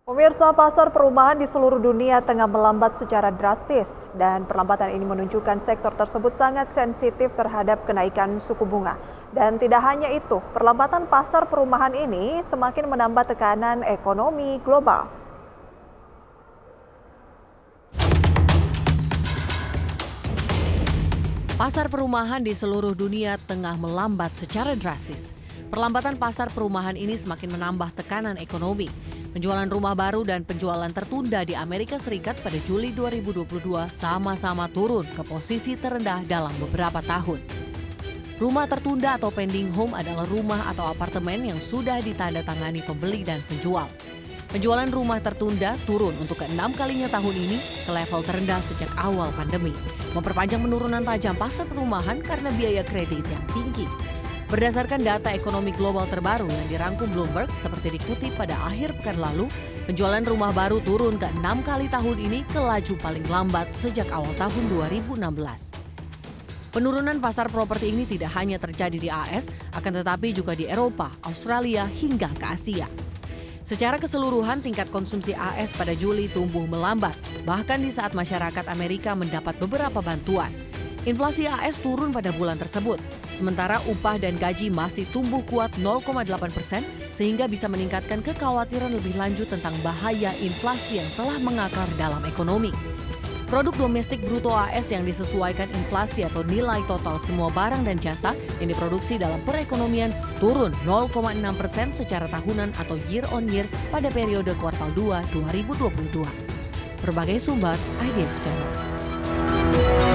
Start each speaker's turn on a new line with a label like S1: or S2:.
S1: Pemirsa, pasar perumahan di seluruh dunia tengah melambat secara drastis dan perlambatan ini menunjukkan sektor tersebut sangat sensitif terhadap kenaikan suku bunga. Dan tidak hanya itu, perlambatan pasar perumahan ini semakin menambah tekanan ekonomi global.
S2: Pasar perumahan di seluruh dunia tengah melambat secara drastis. Perlambatan pasar perumahan ini semakin menambah tekanan ekonomi. Penjualan rumah baru dan penjualan tertunda di Amerika Serikat pada Juli 2022 sama-sama turun ke posisi terendah dalam beberapa tahun. Rumah tertunda atau pending home adalah rumah atau apartemen yang sudah ditandatangani pembeli dan penjual. Penjualan rumah tertunda turun untuk ke-6 kalinya tahun ini ke level terendah sejak awal pandemi, memperpanjang penurunan tajam pasar perumahan karena biaya kredit yang tinggi. Berdasarkan data ekonomi global terbaru yang dirangkum Bloomberg seperti dikutip pada akhir pekan lalu, penjualan rumah baru turun ke-6 kali tahun ini ke laju paling lambat sejak awal tahun 2016. Penurunan pasar properti ini tidak hanya terjadi di AS, akan tetapi juga di Eropa, Australia, hingga ke Asia. Secara keseluruhan, tingkat konsumsi AS pada Juli tumbuh melambat, bahkan di saat masyarakat Amerika mendapat beberapa bantuan. Inflasi AS turun pada bulan tersebut, sementara upah dan gaji masih tumbuh kuat 0,8% sehingga bisa meningkatkan kekhawatiran lebih lanjut tentang bahaya inflasi yang telah mengakar dalam ekonomi. Produk domestik bruto AS yang disesuaikan inflasi atau nilai total semua barang dan jasa yang diproduksi dalam perekonomian turun 0,6% secara tahunan atau year on year pada periode kuartal 2 2022. Berbagai sumber, IDX Channel.